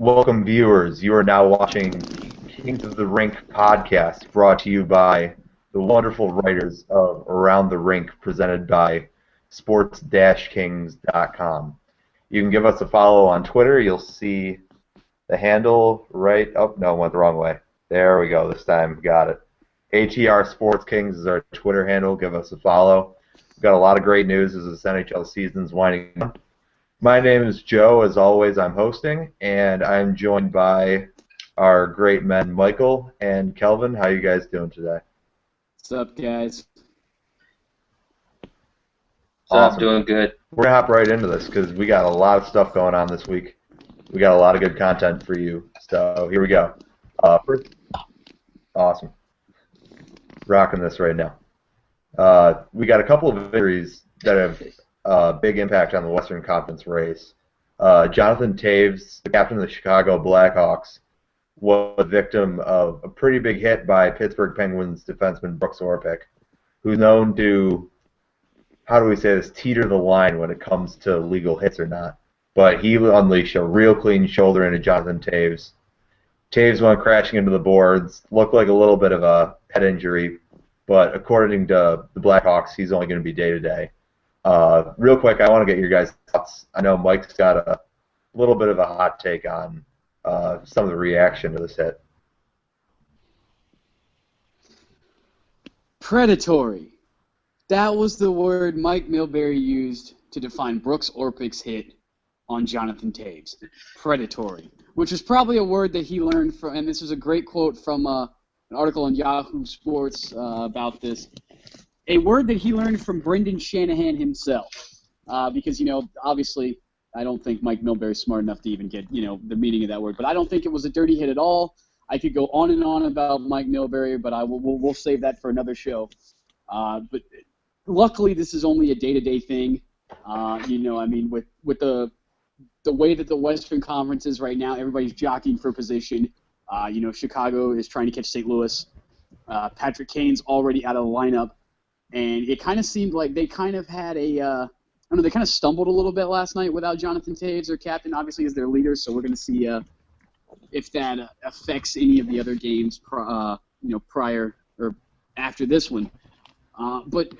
Welcome, viewers. You are now watching Kings of the Rink podcast, brought to you by the wonderful writers of Around the Rink, presented by sports-kings.com. You can give us a follow on Twitter. You'll see the handle right. Oh, no, went the wrong way. There we go. This time, got it. ATR Sports Kings is our Twitter handle. Give us a follow. We've got a lot of great news as this NHL season's winding down. My name is Joe. As always, I'm hosting, and I'm joined by our great men, Michael and Kelvin. How you guys doing today? What's up, guys? Awesome. Doing good. We're going to hop right into this because we got a lot of stuff going on this week. We got a lot of good content for you. So here we go. First, awesome. Rocking this right now. We got a couple of injuries that have big impact on the Western Conference race. Jonathan Toews, the captain of the Chicago Blackhawks, was a victim of a pretty big hit by Pittsburgh Penguins defenseman Brooks Orpik, who's known to, how do we say this, teeter the line when it comes to legal hits or not. But he unleashed a real clean shoulder into Jonathan Toews. Toews went crashing into the boards, looked like a little bit of a head injury, but according to the Blackhawks, he's only going to be day-to-day. Real quick, I want to get your guys' thoughts. I know Mike's got a little bit of a hot take on some of the reaction to this hit. Predatory. That was the word Mike Milbury used to define Brooks Orpik's hit on Jonathan Toews. Predatory, which is probably a word that he learned from, and this was a great quote from an article on Yahoo Sports about this. A word that he learned from Brendan Shanahan himself, because, obviously, I don't think Mike Milbury's smart enough to even get, the meaning of that word. But I don't think it was a dirty hit at all. I could go on and on about Mike Milbury, but we'll save that for another show. But luckily, this is only a day-to-day thing. With the way that the Western Conference is right now, everybody's jockeying for position. Chicago is trying to catch St. Louis. Patrick Kane's already out of the lineup. And it kind of seemed like they kind of had they kind of stumbled a little bit last night without Jonathan Toews, their captain, obviously as their leader. So we're going to see if that affects any of the other games, prior or after this one. But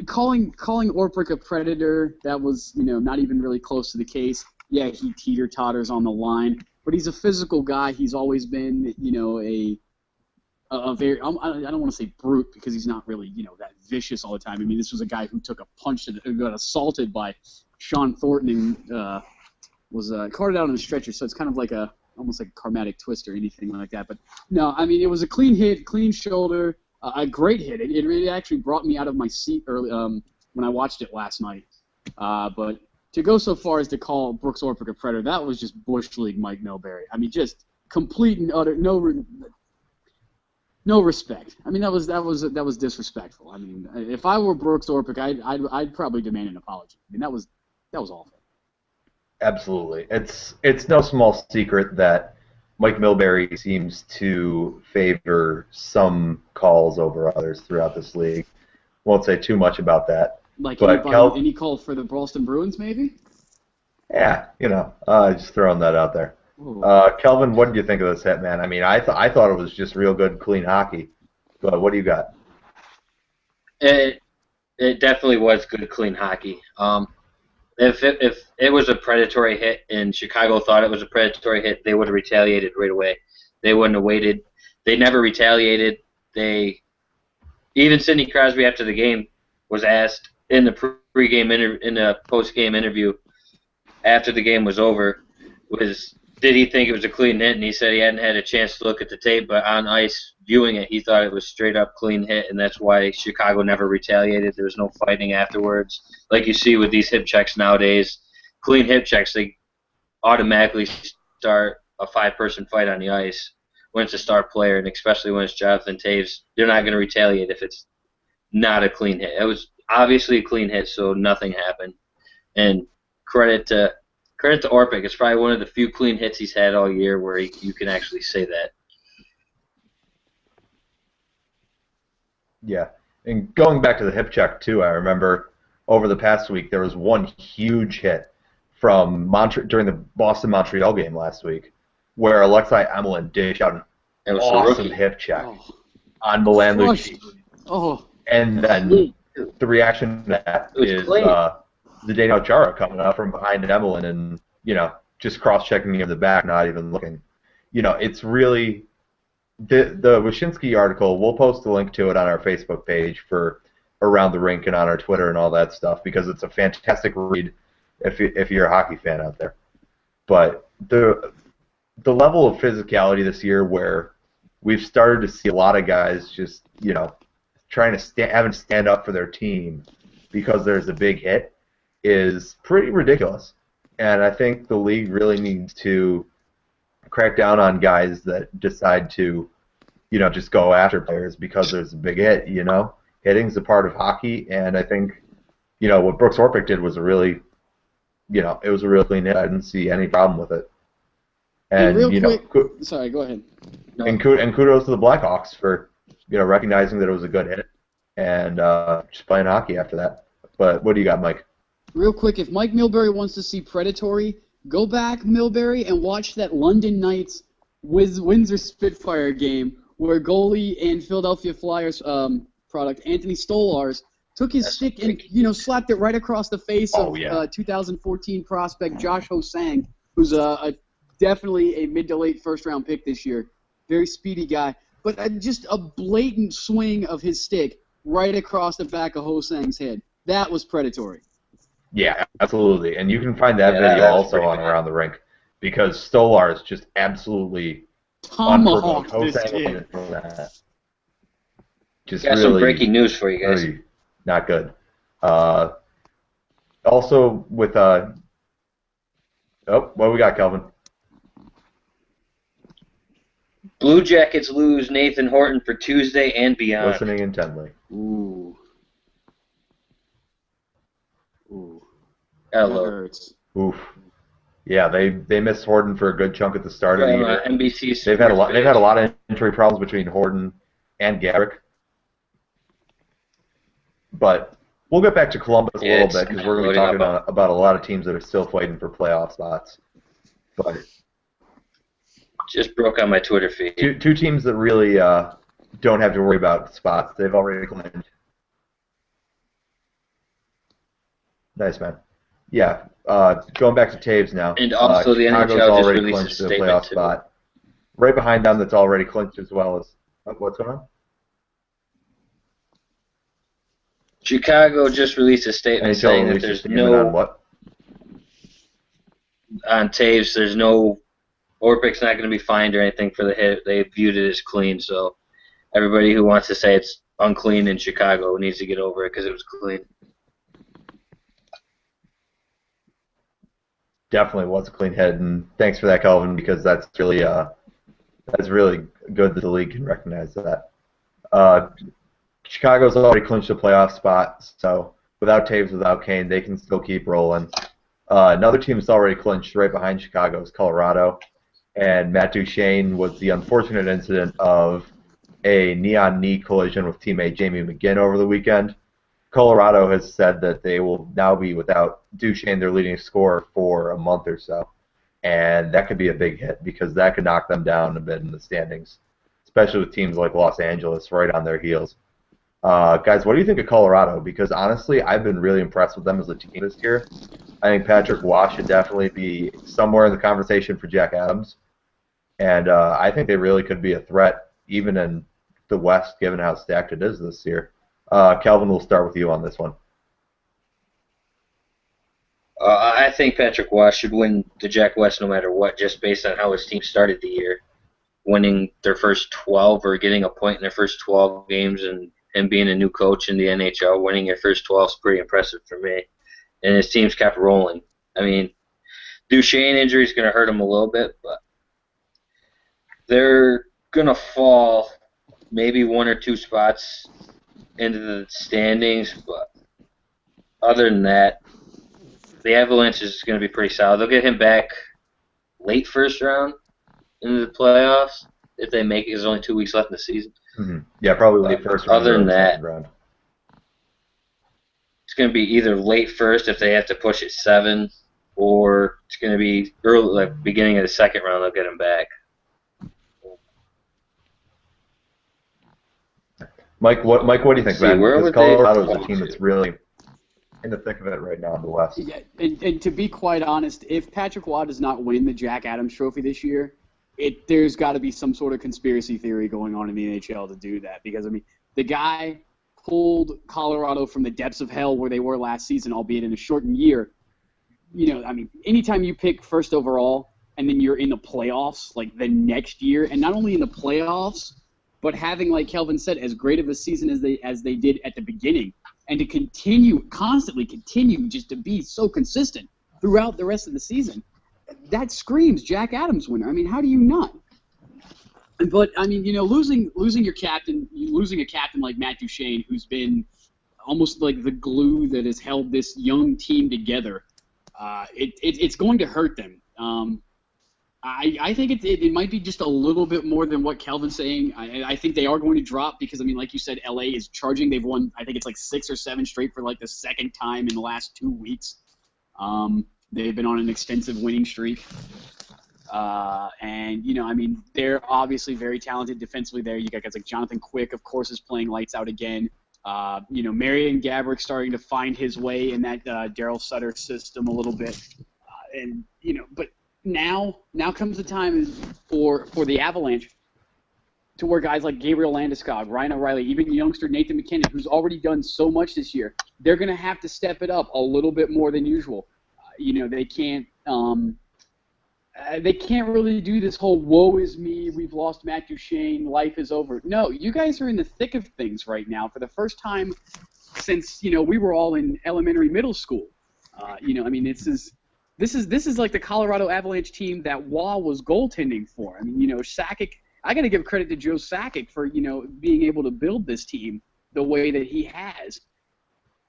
calling Orpik a predator, that was not even really close to the case. Yeah, he teeter-totters on the line, but he's a physical guy. He's always been a very, I don't want to say brute because he's not really, that vicious all the time. I mean, this was a guy who took a punch and got assaulted by Sean Thornton and was carted out on a stretcher. So it's kind of like almost like a karmatic twist or anything like that. But no, I mean, it was a clean hit, clean shoulder, a great hit. It really actually brought me out of my seat early when I watched it last night. But to go so far as to call Brooks Orpik a predator, that was just Bush League Mike Milbury. I mean, just complete and utter no respect. I mean, that was disrespectful. I mean, if I were Brooks Orpik, I'd probably demand an apology. I mean, that was awful. Absolutely. It's no small secret that Mike Milbury seems to favor some calls over others throughout this league. Won't say too much about that. Like any call for the Boston Bruins, maybe? Yeah, just throwing that out there. Kelvin, what did you think of this hit, man? I mean, I thought it was just real good, clean hockey. But what do you got? It definitely was good, clean hockey. If it was a predatory hit and Chicago thought it was a predatory hit, they would have retaliated right away. They wouldn't have waited. They never retaliated. Even Sidney Crosby after the game was asked in the post-game interview after the game was over, did he think it was a clean hit? And he said he hadn't had a chance to look at the tape, but on ice, viewing it, he thought it was straight up clean hit, and that's why Chicago never retaliated. There was no fighting afterwards. Like you see with these hip checks nowadays, clean hip checks, they automatically start a five-person fight on the ice when it's a star player, and especially when it's Jonathan Toews. They're not going to retaliate if it's not a clean hit. It was obviously a clean hit, so nothing happened. And credit to Orpik. It's probably one of the few clean hits he's had all year where you can actually say that. Yeah, and going back to the hip check too, I remember over the past week there was one huge hit from during the Boston-Montreal game last week where Alexei Emelin dished out an It was the awesome rookie. hip check Oh, on Milan crushed. Lucic. Oh, And then the reaction to that It was is clean. Zdeno Chara coming out from behind Emelin and, just cross-checking him in the back, not even looking. It's really the Wyshynski article. We'll post a link to it on our Facebook page for Around the Rink and on our Twitter and all that stuff because it's a fantastic read if you're a hockey fan out there. But the level of physicality this year where we've started to see a lot of guys just, trying to having to stand up for their team because there's a big hit is pretty ridiculous. And I think the league really needs to crack down on guys that decide to, just go after players because there's a big hit, Hitting's a part of hockey, and I think, what Brooks Orpik did was a really, it was a real clean hit. I didn't see any problem with it. And, real quick, sorry, go ahead. And kudos to the Blackhawks for, recognizing that it was a good hit and just playing hockey after that. But what do you got, Mike? Real quick, if Mike Milbury wants to see predatory, go back, Milbury, and watch that London Knights Windsor Spitfire game where goalie and Philadelphia Flyers product Anthony Stolarz took his stick and slapped it right across the face of 2014 prospect Josh Ho-Sang, who's definitely a mid to late first round pick this year. Very speedy guy, but just a blatant swing of his stick right across the back of Ho-Sang's head. That was predatory. Yeah, absolutely. And you can find that video also on Around the Rink because Stolarz just absolutely tomahawked this kid. Just got really, some breaking news for you guys. Really not good. Also with what do we got, Kelvin? Blue Jackets lose Nathan Horton for Tuesday and beyond. Listening intently. Ooh. That hurts. Oof. Yeah, they missed Horton for a good chunk at the start of the year. NBC. They've had a lot of injury problems between Horton and Gabrick. But we'll get back to Columbus a little bit because we're going to be talking about a lot of teams that are still fighting for playoff spots. But just broke on my Twitter feed. Two teams that really don't have to worry about spots. They've already claimed. Nice, man. Yeah, going back to Taves now. And also the Chicago's NHL already just released clinched a the statement playoff too. spot. Right behind them, that's already clinched as well as what's going on. Chicago just released a statement NHL saying that released a there's statement no on what? On Taves. There's no Orpik's not going to be fined or anything for the hit. They viewed it as clean. So everybody who wants to say it's unclean in Chicago needs to get over it because it was clean. Definitely was a clean hit, and thanks for that, Kelvin, because that's really good that the league can recognize that. Chicago's already clinched a playoff spot, so without Taves, without Kane, they can still keep rolling. Another team that's already clinched right behind Chicago is Colorado, and Matt Duchene was the unfortunate incident of a knee-on-knee collision with teammate Jamie McGinn over the weekend. Colorado has said that they will now be without Duchene, their leading scorer, for a month or so. And that could be a big hit because that could knock them down a bit in the standings, especially with teams like Los Angeles right on their heels. Guys, what do you think of Colorado? Because honestly, I've been really impressed with them as a team this year. I think Patrick Waugh should definitely be somewhere in the conversation for Jack Adams. And I think they really could be a threat even in the West, given how stacked it is this year. Kelvin, we'll start with you on this one. I think Patrick Waugh should win the Jack West no matter what, just based on how his team started the year. Winning their first 12 or getting a point in their first 12 games and him being a new coach in the NHL, winning your first 12 is pretty impressive for me. And his team's kept rolling. I mean, Duchene injury is going to hurt him a little bit, but they're going to fall maybe one or two spots into the standings, but other than that, the Avalanche is going to be pretty solid. They'll get him back late first round into the playoffs if they make it. There's only 2 weeks left in the season. Mm-hmm. Yeah, probably late first round. Other than that, round. It's going to be either late first if they have to push it 7, or it's going to be early, like beginning of the second round. They'll get him back. Mike, what do you think, See, man? where Because would they Colorado is a fall team to? that's really in the thick of it right now in the West. Yeah, and to be quite honest, if Patrick Waugh does not win the Jack Adams Trophy this year, there's got to be some sort of conspiracy theory going on in the NHL to do that. Because, I mean, the guy pulled Colorado from the depths of hell where they were last season, albeit in a shortened year. You know, I mean, anytime you pick first overall and then you're in the playoffs, like the next year, and not only in the playoffs, but having, like Kelvin said, as great of a season as they did at the beginning, and to constantly continue just to be so consistent throughout the rest of the season, that screams Jack Adams winner. I mean, how do you not? But, I mean, you know, losing your captain, losing a captain like Matt Duchene, who's been almost like the glue that has held this young team together, it's going to hurt them. I think it might be just a little bit more than what Kelvin's saying. I think they are going to drop because, I mean, like you said, LA is charging. They've won, I think it's like 6 or 7 straight for like the second time in the last 2 weeks. They've been on an extensive winning streak. And, you know, I mean, they're obviously very talented defensively there. You got guys like Jonathan Quick, of course, is playing lights out again. You know, Marion Gaborik starting to find his way in that Daryl Sutter system a little bit. And, you know, but now comes the time for the Avalanche to where guys like Gabriel Landeskog, Ryan O'Reilly, even youngster Nathan McKinnon, who's already done so much this year, they're going to have to step it up a little bit more than usual. You know, they can't really do this whole woe is me, we've lost Matt Duchene, life is over. No, you guys are in the thick of things right now for the first time since, you know, we were all in elementary middle school. You know, I mean, this is like the Colorado Avalanche team that Waugh was goaltending for. I mean, you know, Sakic, I got to give credit to Joe Sakic for, you know, being able to build this team the way that he has.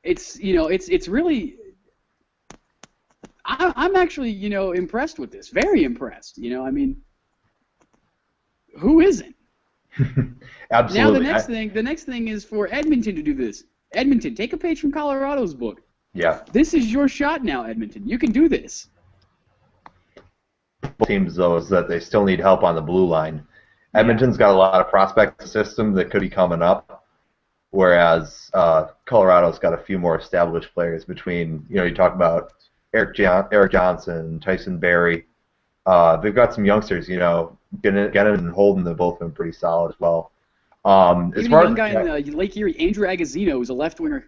It's, you know, it's really, I'm actually, you know, impressed with this. Very impressed. You know, I mean, who isn't? Absolutely. Now the next thing is for Edmonton to do this. Edmonton, take a page from Colorado's book. Yeah. This is your shot now, Edmonton. You can do this. Teams, though, is that they still need help on the blue line. Edmonton's got a lot of prospect system that could be coming up, whereas Colorado's got a few more established players between, you know, you talk about Eric Johnson, Tyson Barrie. They've got some youngsters, you know, Gannon and Holden have both been pretty solid as well. Even a young guy in Lake Erie, Andrew Agazzino, who's a left winger,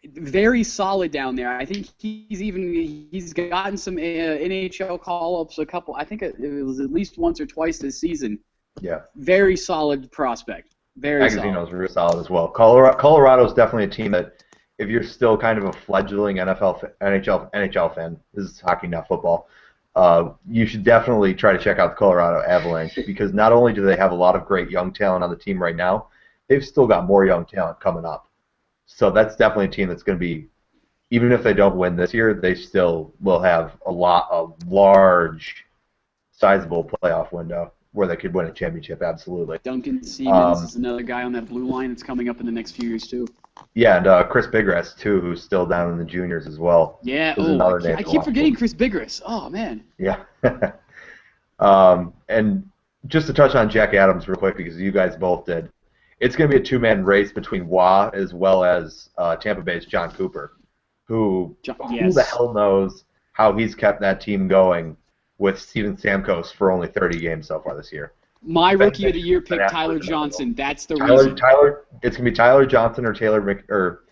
very solid down there. I think he's gotten some NHL call-ups a couple. I think it was at least once or twice this season. Yeah. Very solid prospect. Very solid. Agazzino's really solid as well. Colorado's definitely a team that, if you're still kind of a fledgling NHL fan, this is hockey, not football, you should definitely try to check out the Colorado Avalanche, because not only do they have a lot of great young talent on the team right now, they've still got more young talent coming up. So that's definitely a team that's going to be, even if they don't win this year, they still will have a large, sizable playoff window where they could win a championship, absolutely. Duncan Siemens is another guy on that blue line that's coming up in the next few years, too. Yeah, and Chris Bigras, too, who's still down in the juniors as well. Yeah, I keep forgetting Chris Bigras. Oh, man. Yeah. And just to touch on Jack Adams real quick, because you guys both did, it's going to be a two-man race between Waugh as well as Tampa Bay's John Cooper, who the hell knows how he's kept that team going with Steven Stamkos for only 30 games so far this year. My rookie of the year pick, Tyler Johnson. That's the reason. It's going to be Tyler Johnson or or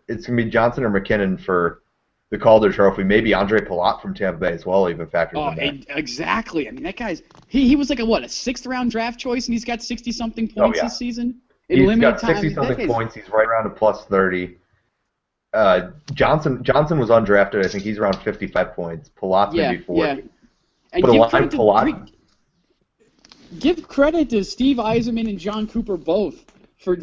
it's going to be Johnson or McKinnon for the Calder Trophy. Maybe Andre Palat from Tampa Bay as well even factors in that. Exactly. I mean, that guy's he was like a 6th-round draft choice, and he's got 60-something points this season. He's got 60-something points. He's right around a plus 30. Johnson was undrafted. I think he's around 55 points. Palat's maybe 40. Yeah. And give credit to Steve Yzerman and John Cooper both for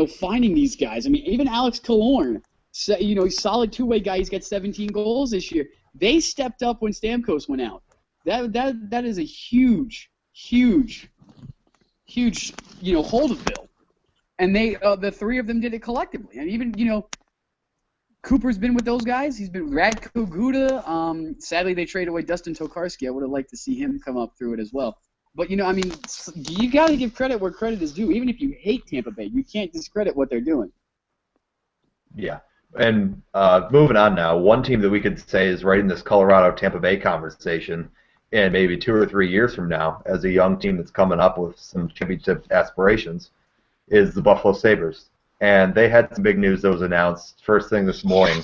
finding these guys. I mean, even Alex Killorn, he's a solid two-way guy. He's got 17 goals this year. They stepped up when Stamkos went out. That is a huge hole to fill. And the three of them did it collectively. And even, Cooper's been with those guys. He's been Radko Guda. Sadly, they traded away Dustin Tokarski. I would have liked to see him come up through it as well. But, I mean, you got to give credit where credit is due. Even if you hate Tampa Bay, you can't discredit what they're doing. Yeah. And moving on now, one team that we could say is right in this Colorado-Tampa Bay conversation, and maybe 2 or 3 years from now, as a young team that's coming up with some championship aspirations, is the Buffalo Sabres. And they had some big news that was announced first thing this morning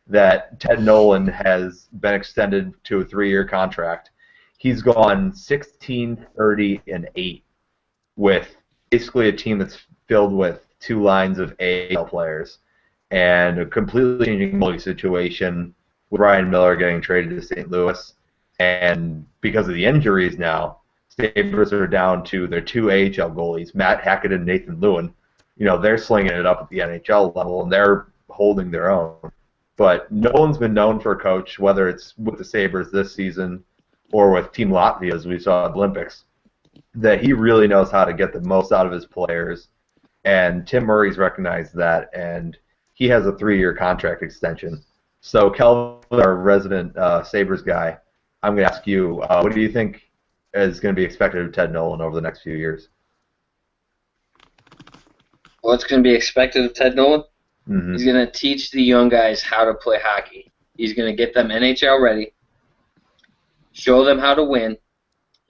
that Ted Nolan has been extended to a 3-year contract. He's gone 16, 30, and 8 with basically a team that's filled with 2 lines of AHL players and a completely changing goalie situation with Ryan Miller getting traded to St. Louis. And because of the injuries now, Sabres are down to their 2 AHL goalies, Matt Hackett and Nathan Lewin. They're slinging it up at the NHL level, and they're holding their own. But Nolan's been known for a coach, whether it's with the Sabres this season or with Team Latvia, as we saw at the Olympics, that he really knows how to get the most out of his players. And Tim Murray's recognized that, and he has a 3-year contract extension. So, Kelvin, our resident Sabres guy, I'm going to ask you, what do you think is going to be expected of Ted Nolan over the next few years? What's going to be expected of Ted Nolan? Mm-hmm. He's going to teach the young guys how to play hockey. He's going to get them NHL ready, show them how to win,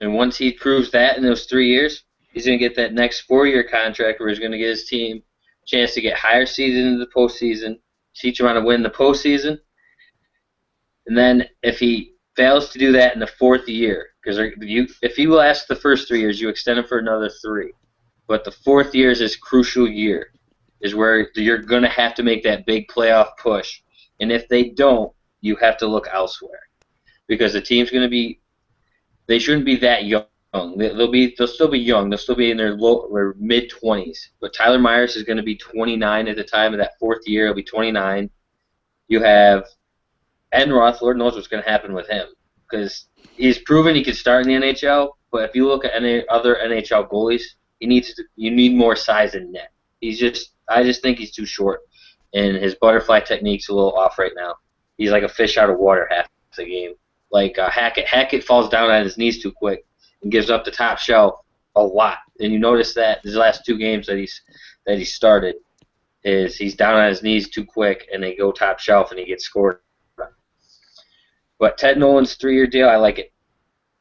and once he proves that in those 3 years, he's going to get that next 4-year contract where he's going to get his team a chance to get higher seeded into the postseason, teach them how to win the postseason, and then if he fails to do that in the 4th year, because if he lasts the first 3 years, you extend him for another 3. But the 4th year is his crucial year, is where you're going to have to make that big playoff push. And if they don't, you have to look elsewhere. Because the team's going to be, they shouldn't be that young. They'll still be young. They'll still be in their mid-20s. But Tyler Myers is going to be 29 at the time of that 4th year. He'll be 29. You have Enroth, Lord knows what's going to happen with him. Because he's proven he can start in the NHL, but if you look at any other NHL goalies, you need more size in net. I just think he's too short, and his butterfly technique's a little off right now. He's like a fish out of water half the game. Like Hackett falls down on his knees too quick and gives up the top shelf a lot. And you notice that his last 2 games that he started is he's down on his knees too quick, and they go top shelf, and he gets scored. But Ted Nolan's 3-year deal, I like it.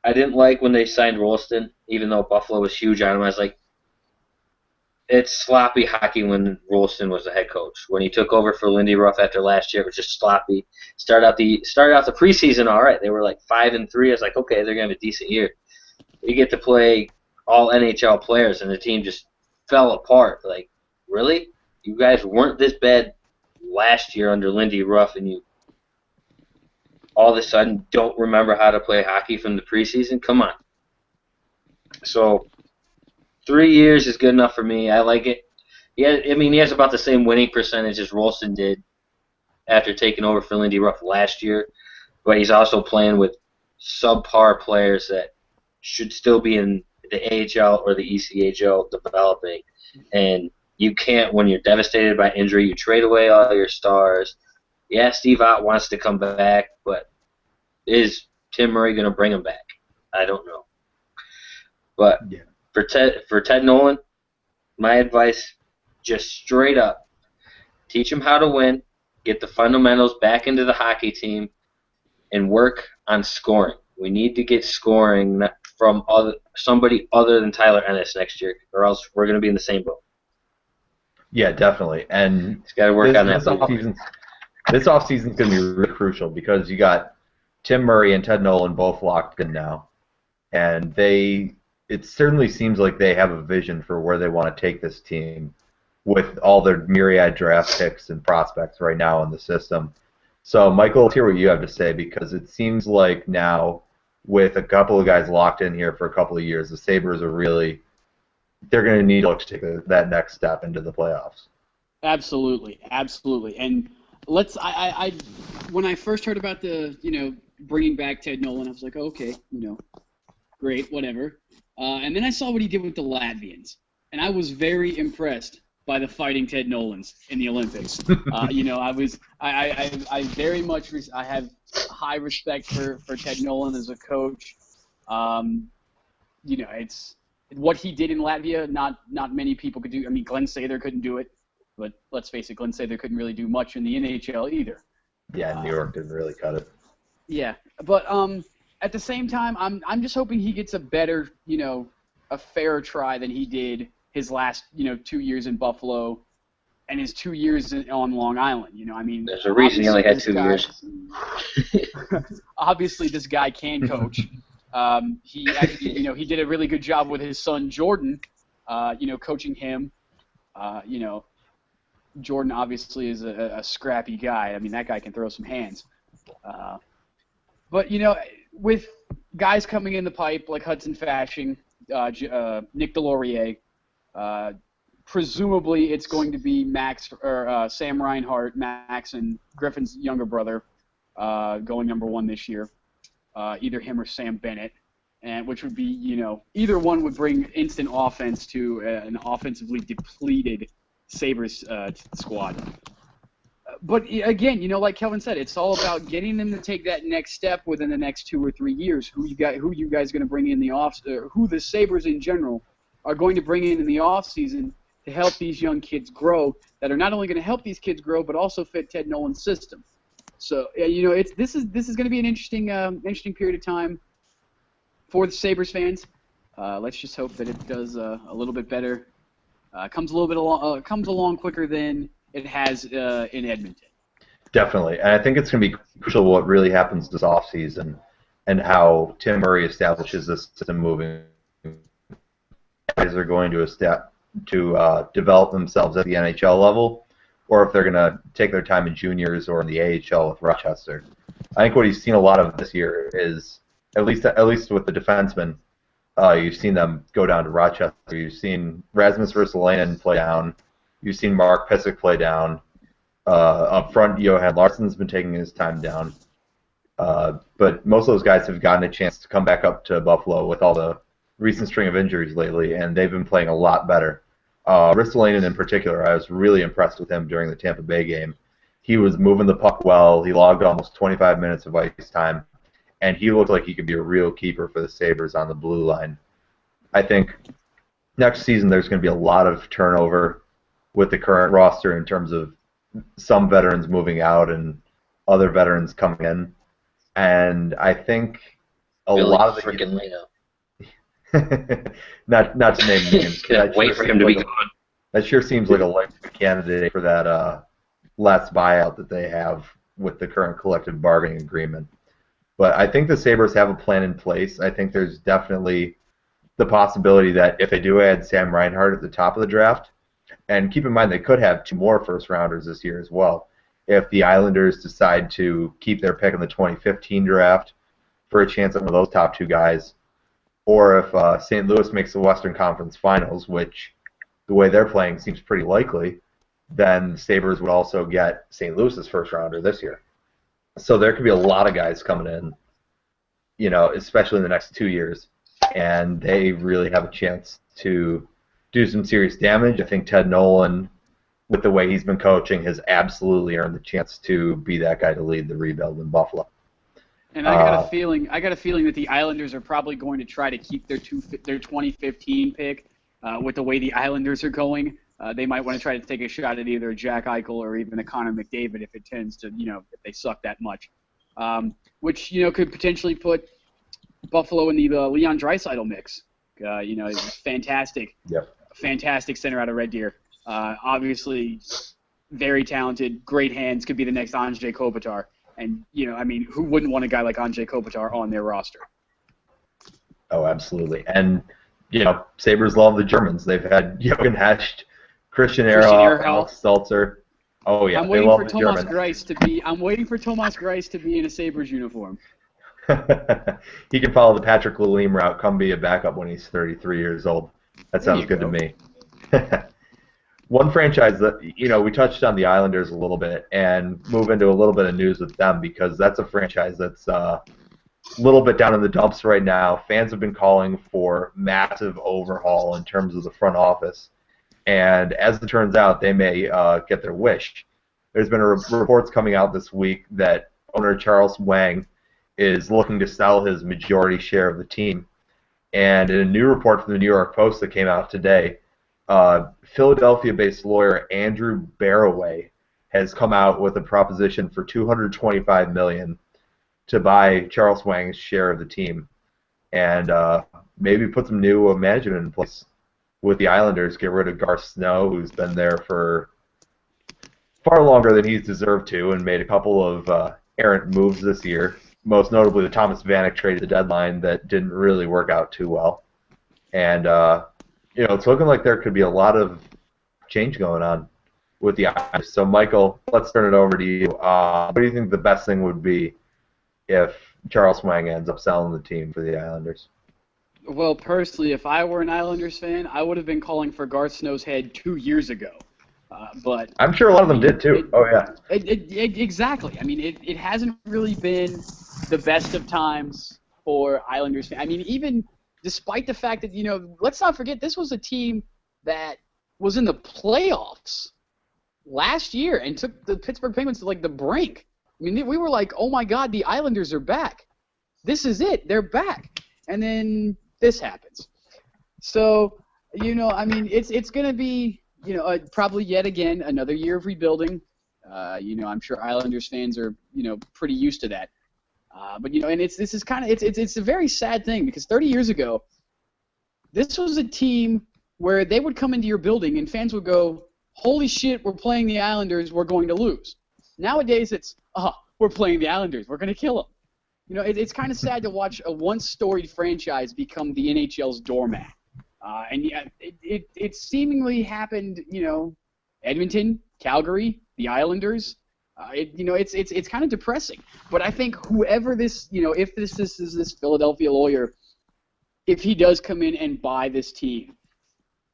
I didn't like when they signed Rolston, even though Buffalo was huge on him. I was like, it's sloppy hockey when Rolston was the head coach. When he took over for Lindy Ruff after last year, it was just sloppy. Started out the preseason all right. They were like 5-3. I was like, okay, they're gonna have a decent year. You get to play all NHL players, and the team just fell apart. Like, really? You guys weren't this bad last year under Lindy Ruff, and you all of a sudden don't remember how to play hockey from the preseason? Come on. So 3 years is good enough for me. I like it. He has about the same winning percentage as Rolston did after taking over for Lindy Ruff last year, but he's also playing with subpar players that should still be in the AHL or the ECHL developing. And you can't, when you're devastated by injury, you trade away all your stars. Yeah, Steve Ott wants to come back, but is Tim Murray going to bring him back? I don't know. But yeah. For Ted Nolan, my advice, just straight up, teach him how to win, get the fundamentals back into the hockey team, and work on scoring. We need to get scoring from somebody other than Tyler Ennis next year, or else we're going to be in the same boat. Yeah, definitely. And he's got to work on that. This offseason is going to be really crucial because you got Tim Murray and Ted Nolan both locked in now, and it certainly seems like they have a vision for where they want to take this team with all their myriad draft picks and prospects right now in the system. So, Michael, let's hear what you have to say, because it seems like now, with a couple of guys locked in here for a couple of years, the Sabres are really, they're going to need to take that next step into the playoffs. Absolutely, absolutely. And when I first heard about the, bringing back Ted Nolan, I was like, okay, great, whatever. And then I saw what he did with the Latvians, and I was very impressed by the Fighting Ted Nolans in the Olympics. I very much I have high respect for Ted Nolan as a coach. It's what he did in Latvia. Not many people could do. I mean, Glenn Sather couldn't do it, but let's face it, Glenn Sather couldn't really do much in the NHL either. Yeah, New York didn't really cut it. Yeah, but at the same time, I'm just hoping he gets a better, a fairer try than he did his last, 2 years in Buffalo and his 2 years on Long Island. I mean, there's a reason he only had 2 years. Obviously, this guy can coach. He actually, he did a really good job with his son Jordan, coaching him. Jordan obviously is a scrappy guy. I mean, that guy can throw some hands. But, with guys coming in the pipe like Hudson Fasching, Nick Delorier, presumably it's going to be Max or Sam Reinhart, Max and Griffin's younger brother, going number 1 this year. Either him or Sam Bennett, and which would be, either one would bring instant offense to an offensively depleted Sabres squad. But again, like Kelvin said, it's all about getting them to take that next step within the next 2 or 3 years. Who you guys going to bring in the who the Sabres in general are going to bring in the off season to help these young kids grow, that are not only going to help these kids grow but also fit Ted Nolan's system. So this is going to be an interesting period of time for the Sabres fans. Let's just hope that it does a little bit better. Comes along quicker than it has in Edmonton. Definitely, and I think it's going to be crucial what really happens this offseason and how Tim Murray establishes this system moving. Guys are going to develop themselves at the NHL level, or if they're going to take their time in juniors or in the AHL with Rochester. I think what he's seen a lot of this year is, at least with the defensemen, you've seen them go down to Rochester. You've seen Rasmus Ristolainen play down. You've seen Mark Pysyk play down. Up front, Johan Larsson's been taking his time down. But most of those guys have gotten a chance to come back up to Buffalo with all the recent string of injuries lately, and they've been playing a lot better. Ristolainen in particular, I was really impressed with him during the Tampa Bay game. He was moving the puck well. He logged almost 25 minutes of ice time, and he looked like he could be a real keeper for the Sabres on the blue line. I think next season there's going to be a lot of turnover with the current roster in terms of some veterans moving out and other veterans coming in. And I think lot of the freaking Leno. not to name names. Can't wait for him to be gone. That sure seems like a likely candidate for that last buyout that they have with the current collective bargaining agreement. But I think the Sabres have a plan in place. I think there's definitely the possibility that if they do add Sam Reinhart at the top of the draft, and keep in mind they could have 2 more first-rounders this year as well, if the Islanders decide to keep their pick in the 2015 draft for a chance at one of those top 2 guys, or if St. Louis makes the Western Conference Finals, which the way they're playing seems pretty likely, then the Sabres would also get St. Louis's first-rounder this year. So there could be a lot of guys coming in, especially in the next 2 years, and they really have a chance to do some serious damage. I think Ted Nolan, with the way he's been coaching, has absolutely earned the chance to be that guy to lead the rebuild in Buffalo. And I got a feeling that the Islanders are probably going to try to keep their 2015 pick. With the way the Islanders are going, they might want to try to take a shot at either Jack Eichel or even a Connor McDavid if it tends to, if they suck that much, which could potentially put Buffalo in the Leon Draisaitl mix. He's fantastic. Yep. Fantastic center out of Red Deer. Obviously, very talented, great hands. Could be the next Anze Kopitar. And who wouldn't want a guy like Anze Kopitar on their roster? Oh, absolutely. And Sabres love the Germans. They've had Jochen Hecht, Christian Ehrhoff, Alex Stelzer. Oh yeah, I'm waiting for Thomas Greiss to be. I'm waiting for Thomas Greiss to be in a Sabres uniform. He can follow the Patrick Lalime route. Come be a backup when he's 33 years old. That sounds good to me. One franchise that, we touched on the Islanders a little bit and move into a little bit of news with them because that's a franchise that's a little bit down in the dumps right now. Fans have been calling for massive overhaul in terms of the front office. And as it turns out, they may get their wish. There's been reports coming out this week that owner Charles Wang is looking to sell his majority share of the team. And in a new report from the New York Post that came out today, Philadelphia-based lawyer Andrew Barroway has come out with a proposition for $225 million to buy Charles Wang's share of the team, and maybe put some new management in place with the Islanders. Get rid of Garth Snow, who's been there for far longer than he's deserved to, and made a couple of errant moves this year. Most notably, the Thomas Vanek trade at the deadline that didn't really work out too well. And it's looking like there could be a lot of change going on with the Islanders. So, Michael, let's turn it over to you. What do you think the best thing would be if Charles Wang ends up selling the team for the Islanders? Well, personally, if I were an Islanders fan, I would have been calling for Garth Snow's head 2 years ago. But I'm sure a lot of them did too. Exactly. I mean, it hasn't really been the best of times for Islanders fans. I mean, even despite the fact that, let's not forget this was a team that was in the playoffs last year and took the Pittsburgh Penguins to the brink. I mean, we were like, oh my God, the Islanders are back. This is it. They're back. And then this happens. So, I mean, it's going to be, probably yet again another year of rebuilding. I'm sure Islanders fans are, pretty used to that. But and it's a very sad thing because 30 years ago, this was a team where they would come into your building and fans would go, "Holy shit, we're playing the Islanders, we're going to lose." Nowadays, it's, we're playing the Islanders, we're going to kill them. It's kind of sad to watch a once storied franchise become the NHL's doormat. And yeah, it seemingly happened, Edmonton, Calgary, the Islanders. It's kind of depressing. But I think whoever this, if this is this Philadelphia lawyer, if he does come in and buy this team,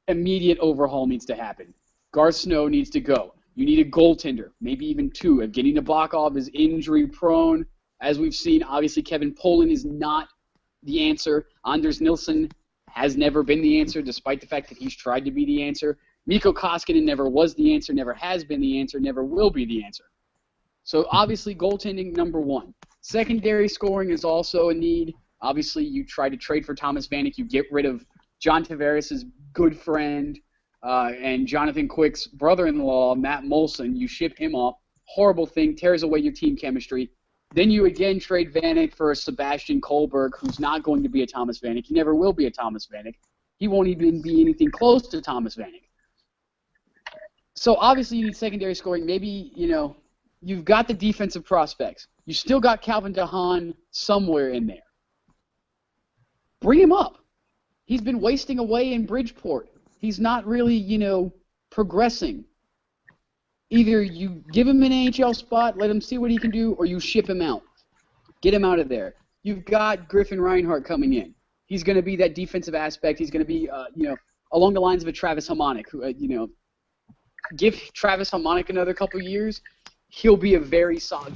immediate overhaul needs to happen. Garth Snow needs to go. You need a goaltender, maybe even two. Evgeny Nabokov is injury prone. As we've seen, obviously Kevin Poland is not the answer. Anders Nilsson has never been the answer, despite the fact that he's tried to be the answer. Mikko Koskinen never was the answer, never has been the answer, never will be the answer. So obviously goaltending, number one. Secondary scoring is also a need. Obviously you try to trade for Thomas Vanek. You get rid of John Tavares' good friend and Jonathan Quick's brother-in-law, Matt Molson. You ship him off. Horrible thing, tears away your team chemistry. Then you again trade Vanek for Sebastian Kohlberg, who's not going to be a Thomas Vanek. He never will be a Thomas Vanek. He won't even be anything close to Thomas Vanek. So obviously you need secondary scoring. Maybe, you've got the defensive prospects. You still got Calvin DeHaan somewhere in there. Bring him up. He's been wasting away in Bridgeport. He's not really, progressing. Either you give him an NHL spot, let him see what he can do, or you ship him out. Get him out of there. You've got Griffin Reinhart coming in. He's going to be that defensive aspect. He's going to be, along the lines of a Travis Hamonic, who, give Travis Hamonic another couple years, he'll be a very solid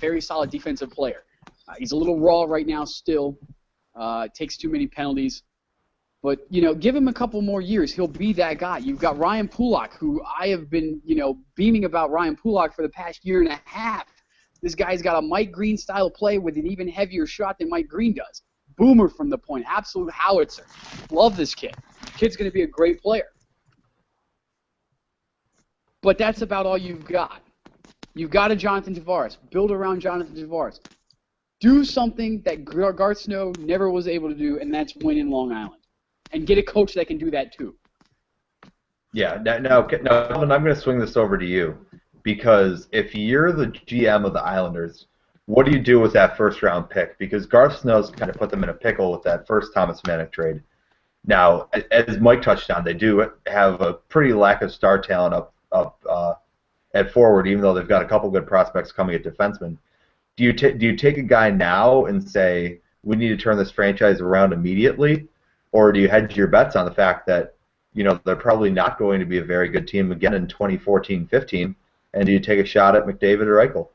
defensive player. He's a little raw right now still. Takes too many penalties. But, give him a couple more years. He'll be that guy. You've got Ryan Pulock, who I have been, beaming about Ryan Pulock for the past year and a half. This guy's got a Mike Green style of play with an even heavier shot than Mike Green does. Boomer from the point. Absolute howitzer. Love this kid. Kid's going to be a great player. But that's about all you've got. You've got a Jonathan Tavares. Build around Jonathan Tavares. Do something that Garth Snow never was able to do, and that's win in Long Island. And get a coach that can do that too. Yeah, no, I'm going to swing this over to you, because if you're the GM of the Islanders, what do you do with that first-round pick? Because Garth Snow's kind of put them in a pickle with that first Thomas Vanek trade. Now, as Mike touched on, they do have a pretty lack of star talent up at forward, even though they've got a couple good prospects coming at defenseman. Do you take a guy now and say, we need to turn this franchise around immediately? Or do you hedge your bets on the fact that, they're probably not going to be a very good team again in 2014-15, and do you take a shot at McDavid or Eichel?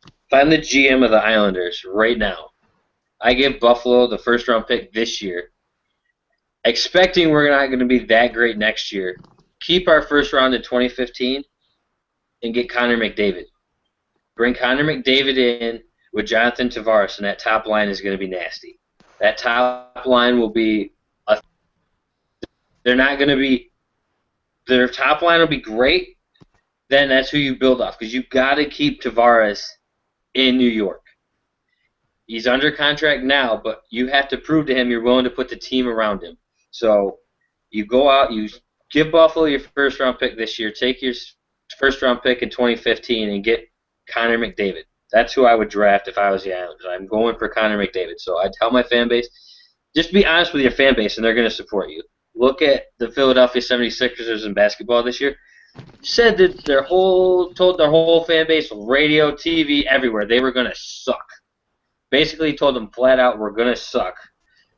If I'm the GM of the Islanders right now, I give Buffalo the first-round pick this year, expecting we're not going to be that great next year, keep our first round in 2015 and get Connor McDavid. Bring Connor McDavid in with Jonathan Tavares, and that top line is going to be nasty. That top line will be they're not going to be their top line will be great. Then that's who you build off because you've got to keep Tavares in New York. He's under contract now, but you have to prove to him you're willing to put the team around him. So you go out, you give Buffalo your first round pick this year, take your first round pick in 2015, and get Connor McDavid. That's who I would draft if I was the Islanders. I'm going for Connor McDavid. So I tell my fan base, just be honest with your fan base, and they're going to support you. Look at the Philadelphia 76ers in basketball this year. Said that told their whole fan base, radio, TV, everywhere, they were going to suck. Basically told them flat out, we're going to suck.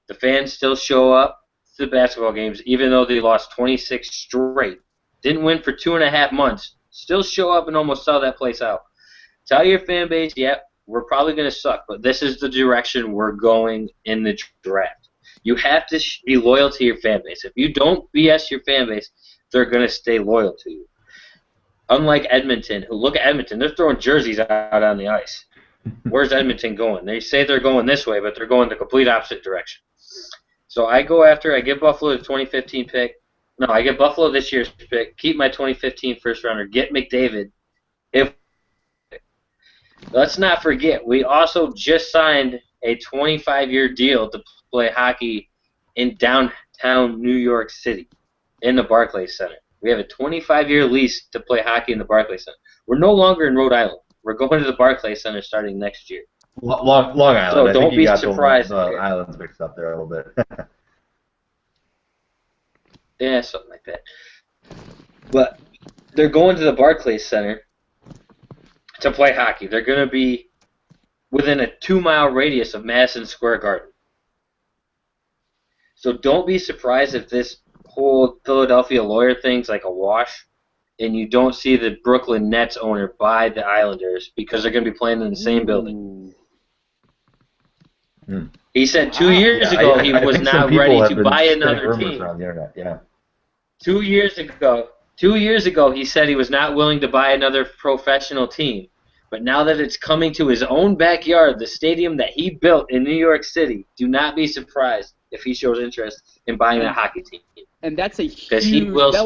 The fans still show up to the basketball games, even though they lost 26 straight. Didn't win for 2.5 months. Still show up and almost sell that place out. Tell your fan base, yep, we're probably going to suck, but this is the direction we're going in the draft. You have to be loyal to your fan base. If you don't BS your fan base, they're going to stay loyal to you. Unlike Edmonton, who look at Edmonton, they're throwing jerseys out on the ice. Where's Edmonton going? They say they're going this way, but they're going the complete opposite direction. So I give Buffalo the 2015 pick. No, I give Buffalo this year's pick, keep my 2015 first rounder, get McDavid. Let's not forget, we also just signed a 25-year deal to play hockey in downtown New York City in the Barclays Center. We have a 25-year lease to play hockey in the Barclays Center. We're no longer in Rhode Island. We're going to the Barclays Center starting next year. Long Island. So I don't think you be got surprised. The islands mixed up there a little bit. Yeah, something like that. But they're going to the Barclays Center to play hockey. They're going to be within a 2-mile radius of Madison Square Garden. So don't be surprised if this whole Philadelphia lawyer thing's like a wash and you don't see the Brooklyn Nets owner buy the Islanders because they're going to be playing in the same building. He said 2 years ago he was not ready to buy another team. Around the internet, yeah. 2 years ago he said he was not willing to buy another professional team. But now that it's coming to his own backyard, the stadium that he built in New York City, do not be surprised if he shows interest in buying that hockey team. And that's a huge move. That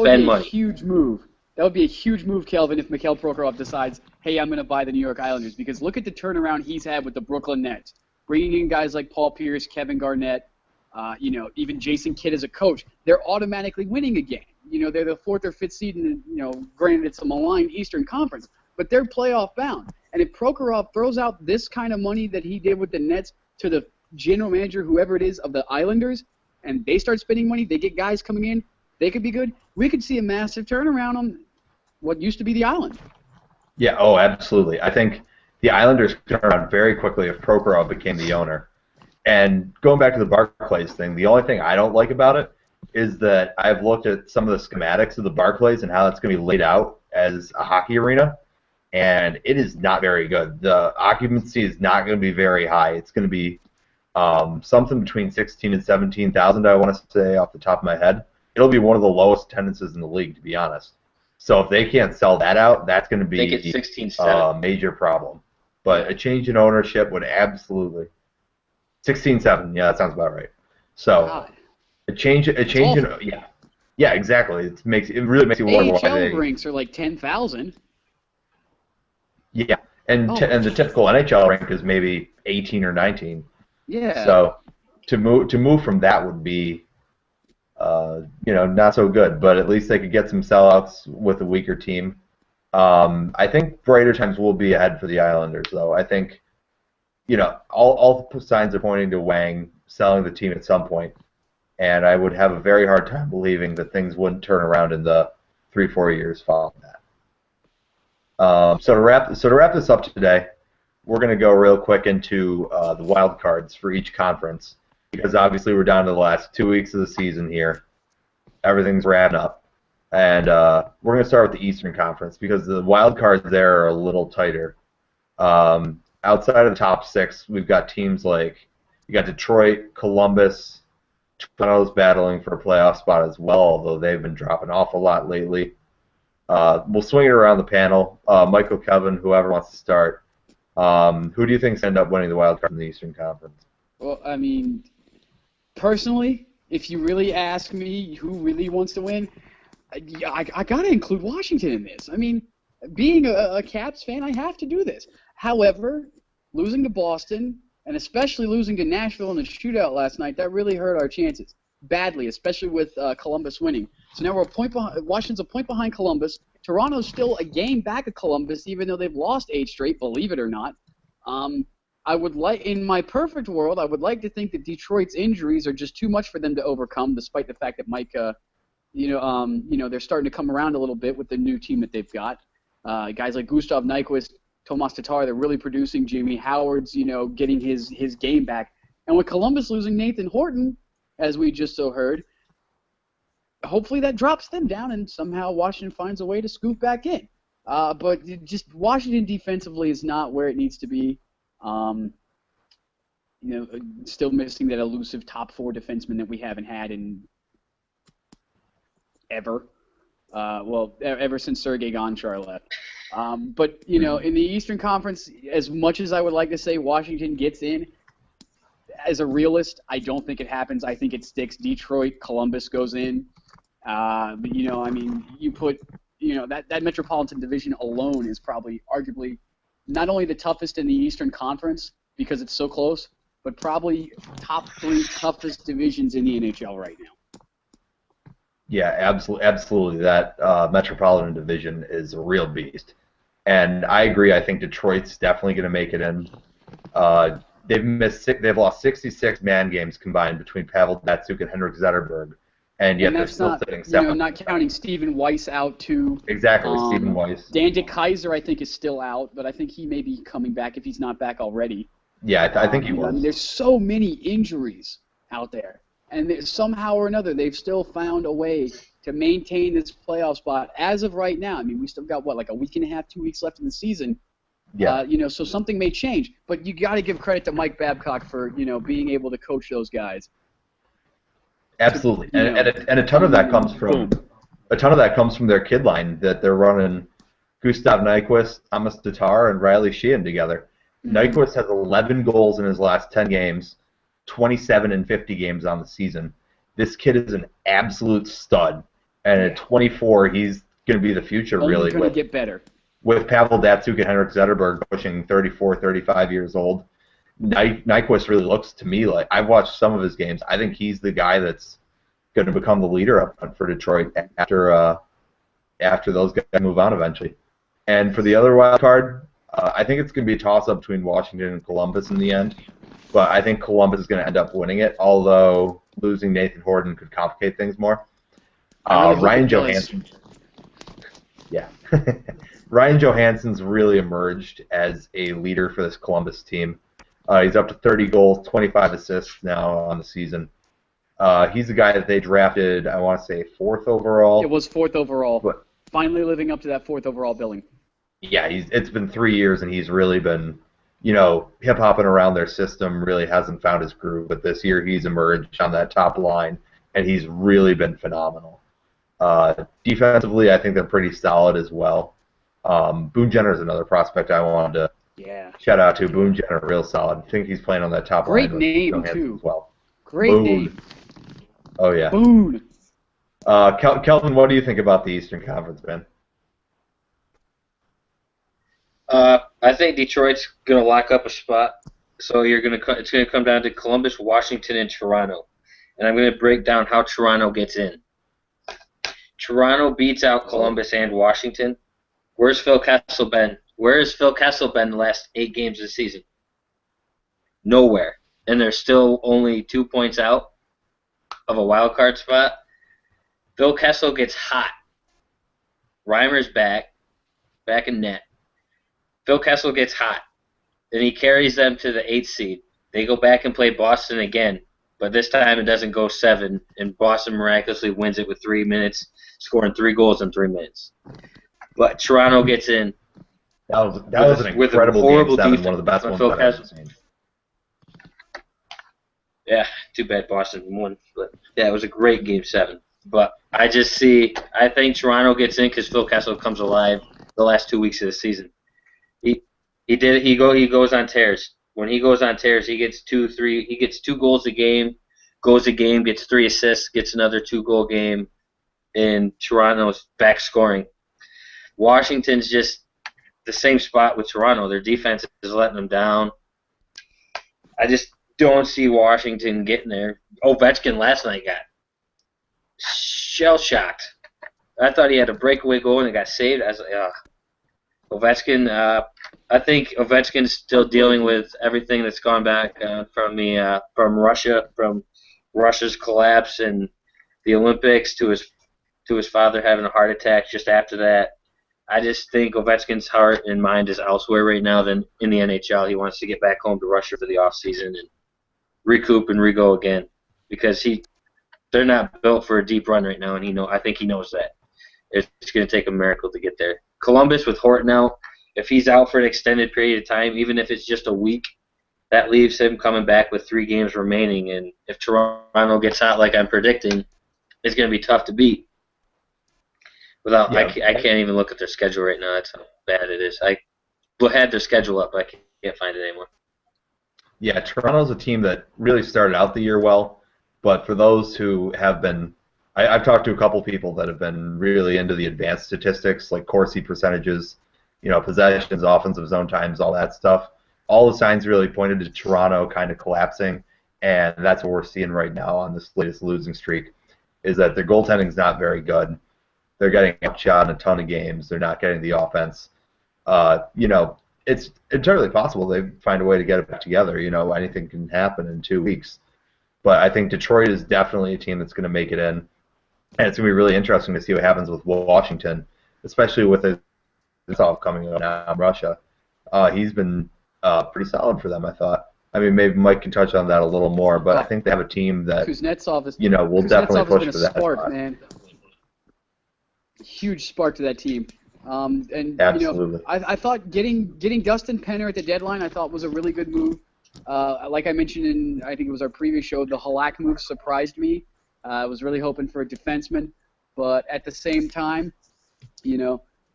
would be a huge move, Kelvin, if Mikhail Prokhorov decides, hey, I'm going to buy the New York Islanders. Because look at the turnaround he's had with the Brooklyn Nets. Bringing in guys like Paul Pierce, Kevin Garnett, even Jason Kidd as a coach. They're automatically winning again. They're the 4th or 5th seed in, granted it's a maligned Eastern Conference. But they're playoff bound. And if Prokhorov throws out this kind of money that he did with the Nets to the general manager, whoever it is, of the Islanders, and they start spending money, they get guys coming in, they could be good. We could see a massive turnaround on what used to be the Island. Yeah, oh, absolutely. I think the Islanders could turn around very quickly if Prokhorov became the owner. And going back to the Barclays thing, the only thing I don't like about it is that I've looked at some of the schematics of the Barclays and how that's going to be laid out as a hockey arena. And it is not very good. The occupancy is not going to be very high. It's going to be something between 16 and 17,000, I want to say off the top of my head. It'll be one of the lowest attendances in the league, to be honest. So if they can't sell that out, that's going to be a major problem. But a change in ownership would absolutely 16-7. Yeah, that sounds about right. So God. a change in yeah, exactly. It really makes you wonder why AHL rinks are like 10,000. Yeah, and the typical NHL rank is maybe 18 or 19. Yeah. So to move from that would be, not so good. But at least they could get some sellouts with a weaker team. I think brighter times will be ahead for the Islanders, though. I think, all signs are pointing to Wang selling the team at some point, and I would have a very hard time believing that things wouldn't turn around in the 3-4 years following that. So to wrap this up today, we're going to go real quick into the wild cards for each conference because obviously we're down to the last 2 weeks of the season here. Everything's wrapping up, and we're going to start with the Eastern Conference because the wild cards there are a little tighter. Outside of the top 6, we've got teams like you got Detroit, Columbus, Toronto's battling for a playoff spot as well, although they've been dropping off a lot lately. We'll swing it around the panel. Michael, Kevin, whoever wants to start. Who do you think's end up winning the wild card in the Eastern Conference? Well, I mean, personally, if you really ask me who really wants to win, I got to include Washington in this. I mean, being a Caps fan, I have to do this. However, losing to Boston, and especially losing to Nashville in the shootout last night, that really hurt our chances badly, especially with Columbus winning. So now we're a point behind. Washington's a point behind Columbus. Toronto's still a game back of Columbus, even though they've lost 8 straight, believe it or not. I would like, in my perfect world, I would like to think that Detroit's injuries are just too much for them to overcome, despite the fact that Mike, they're starting to come around a little bit with the new team that they've got. Guys like Gustav Nyquist, Tomas Tatar, they're really producing. Jamie Howard's, getting his game back. And with Columbus losing Nathan Horton, as we just so heard, hopefully that drops them down and somehow Washington finds a way to scoop back in. But just Washington defensively is not where it needs to be. Still missing that elusive top 4 defenseman that we haven't had in ever. Ever since Sergei Gonchar left. But in the Eastern Conference, as much as I would like to say Washington gets in, as a realist, I don't think it happens. I think it sticks. Detroit, Columbus goes in. But you put, that Metropolitan Division alone is probably arguably not only the toughest in the Eastern Conference because it's so close, but probably top 3 toughest divisions in the NHL right now. Yeah, absolutely. That Metropolitan Division is a real beast, and I agree. I think Detroit's definitely going to make it in. They've lost 66 man games combined between Pavel Datsyuk and Henrik Zetterberg, and yet they're still sitting 7th. Not counting Stephen Weiss out too. Exactly, Stephen Weiss. Dan DeKaiser, I think, is still out, but I think he may be coming back if he's not back already. Yeah, I think he was. I mean, there's so many injuries out there. And somehow or another, they've still found a way to maintain this playoff spot as of right now. I mean, we still got, like a week and a half, 2 weeks left in the season. Yeah. So something may change. But you got to give credit to Mike Babcock for, being able to coach those guys. Absolutely. And a ton of that comes from their kid line that they're running Gustav Nyquist, Thomas Tatar, and Riley Sheehan together. Mm-hmm. Nyquist has 11 goals in his last 10 games. 27 and 50 games on the season. This kid is an absolute stud, and at 24, he's going to be the future. Only really going to get better. With Pavel Datsyuk and Henrik Zetterberg pushing 34, 35 years old. Nyquist really looks to me like I've watched some of his games. I think he's the guy that's going to become the leader up front for Detroit after those guys move on eventually. And for the other wild card, I think it's going to be a toss-up between Washington and Columbus in the end. But I think Columbus is going to end up winning it, although losing Nathan Horton could complicate things more. Ryan Johansson. Yeah. Ryan Johansson's really emerged as a leader for this Columbus team. He's up to 30 goals, 25 assists now on the season. He's a guy that they drafted, I want to say, 4th overall. It was 4th overall. But, finally living up to that 4th overall billing. Yeah, it's been 3 years, and he's really been hip-hopping around their system, really hasn't found his groove, but this year he's emerged on that top line, and he's really been phenomenal. Defensively, I think they're pretty solid as well. Boone Jenner is another prospect I wanted to shout out to. Boone Jenner, real solid. I think he's playing on that top line. Great name, too. As well. Great Boone. Name. Oh, yeah. Boone. Kelvin, what do you think about the Eastern Conference, man? I think Detroit's going to lock up a spot. So it's going to come down to Columbus, Washington, and Toronto. And I'm going to break down how Toronto gets in. Toronto beats out Columbus and Washington. Where's Phil Kessel been? Where has Phil Kessel been the last 8 games of the season? Nowhere. And they're still only 2 points out of a wild card spot. Phil Kessel gets hot. Reimer's back in net. Phil Kessel gets hot. Then he carries them to the 8th seed. They go back and play Boston again, but this time it doesn't go 7, and Boston miraculously wins it with 3 minutes, scoring 3 goals in 3 minutes. But Toronto gets in. That was an incredible horrible Game 7, defense one of the best on ones Phil I've ever Kessel. seen. Yeah, too bad Boston won. But yeah, it was a great Game 7. But I think Toronto gets in because Phil Kessel comes alive the last 2 weeks of the season. He he goes on tears. When he goes on tears, he gets 2 3. He gets 2 goals a game, goes a game, gets 3 assists, gets another 2 goal game, and Toronto's back scoring. Washington's just the same spot with Toronto. Their defense is letting them down. I just don't see Washington getting there. Ovechkin last night got shell shocked. I thought he had a breakaway goal and it got saved. I was like, Ovechkin. I think Ovechkin's still dealing with everything that's gone back from Russia, from Russia's collapse and the Olympics to his father having a heart attack just after that. I just think Ovechkin's heart and mind is elsewhere right now than in the NHL. He wants to get back home to Russia for the off season and recoup and re-go again because they're not built for a deep run right now, and I think he knows that. It's going to take a miracle to get there. Columbus with Horton out, if he's out for an extended period of time, even if it's just a week, that leaves him coming back with 3 games remaining, and if Toronto gets hot like I'm predicting, it's going to be tough to beat. I can't even look at their schedule right now. That's how bad it is. I had their schedule up, but I can't find it anymore. Yeah, Toronto's a team that really started out the year well, but for those who have been, I've talked to a couple people that have been really into the advanced statistics, like Corsi percentages, possessions, offensive zone times, all that stuff. All the signs really pointed to Toronto kind of collapsing, and that's what we're seeing right now on this latest losing streak, is that their goaltending is not very good. They're getting outshot in a ton of games. They're not getting the offense. It's entirely possible they find a way to get it back together. Anything can happen in 2 weeks. But I think Detroit is definitely a team that's going to make it in. And it's going to be really interesting to see what happens with Washington, especially with his coming up now in Russia. He's been pretty solid for them, I thought. I mean, maybe Mike can touch on that a little more, but I think they have a team that Kuznetsov is, will definitely push for that. Spark, man. Huge spark to that team. Absolutely. I thought getting Dustin Penner at the deadline I thought was a really good move. Like I mentioned in, I think it was our previous show, the Halak move surprised me. I was really hoping for a defenseman, but at the same time, maybe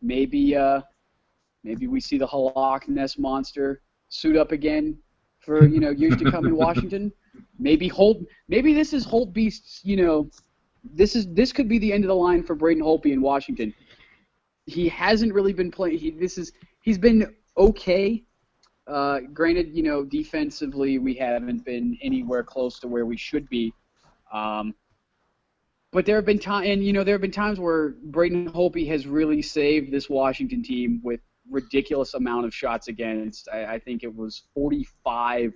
we see the Halak Ness monster suit up again for years to come in Washington. Maybe this is Holt Beast's. This could be the end of the line for Braden Holtby in Washington. He hasn't really been playing. He's been okay. Granted, defensively we haven't been anywhere close to where we should be. But there have been times where Braden Holtby has really saved this Washington team with ridiculous amount of shots against. I think it was 45.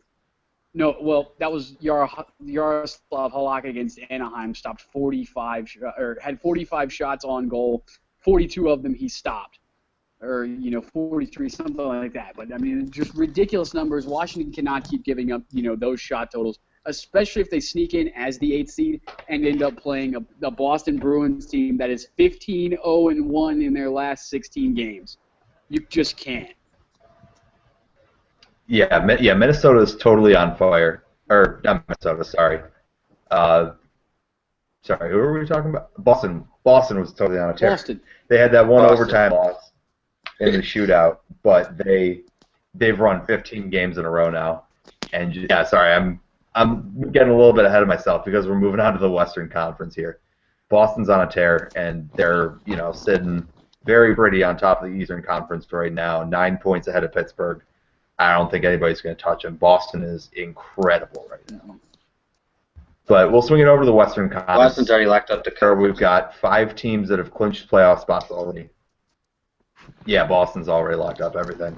No, well, that was Yaroslav Halak against Anaheim. Stopped 45 or had 45 shots on goal. 42 of them he stopped, or 43, something like that. But I mean, just ridiculous numbers. Washington cannot keep giving up those shot totals, especially if they sneak in as the 8th seed and end up playing a Boston Bruins team that is 15-0-1 in their last 16 games. You just can't. Yeah, Minnesota is totally on fire. Or not Minnesota, sorry. Sorry, who were we talking about? Boston. Boston was totally on a tear. Boston. They had that one overtime loss in the shootout, but they've run 15 games in a row now. And yeah, sorry, I'm getting a little bit ahead of myself because we're moving on to the Western Conference here. Boston's on a tear, and they're sitting very pretty on top of the Eastern Conference right now, 9 points ahead of Pittsburgh. I don't think anybody's going to touch them. Boston is incredible right now. But we'll swing it over to the Western Conference. Boston's already locked up the cup. We've got 5 teams that have clinched playoff spots already. Yeah, Boston's already locked up everything.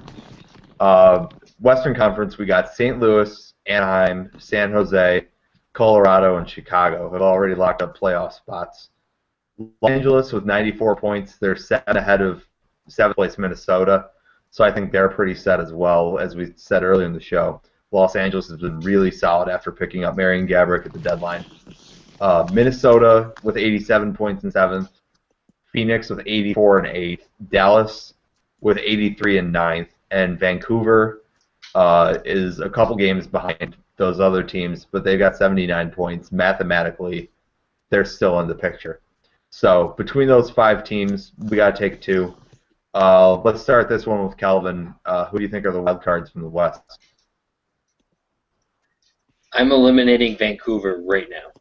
Western Conference, we got St. Louis, Anaheim, San Jose, Colorado, and Chicago have already locked up playoff spots. Los Angeles with 94 points. They're 7 ahead of 7th place Minnesota. So I think they're pretty set as well, as we said earlier in the show. Los Angeles has been really solid after picking up Marian Gaborik at the deadline. Minnesota with 87 points in 7th. Phoenix with 84 in 8th. Dallas with 83 in 9th. And Vancouver is a couple games behind those other teams, but they've got 79 points. Mathematically, they're still in the picture. So between those 5 teams, we got to take 2. Let's start this one with Calvin. Who do you think are the wild cards from the West? I'm eliminating Vancouver right now.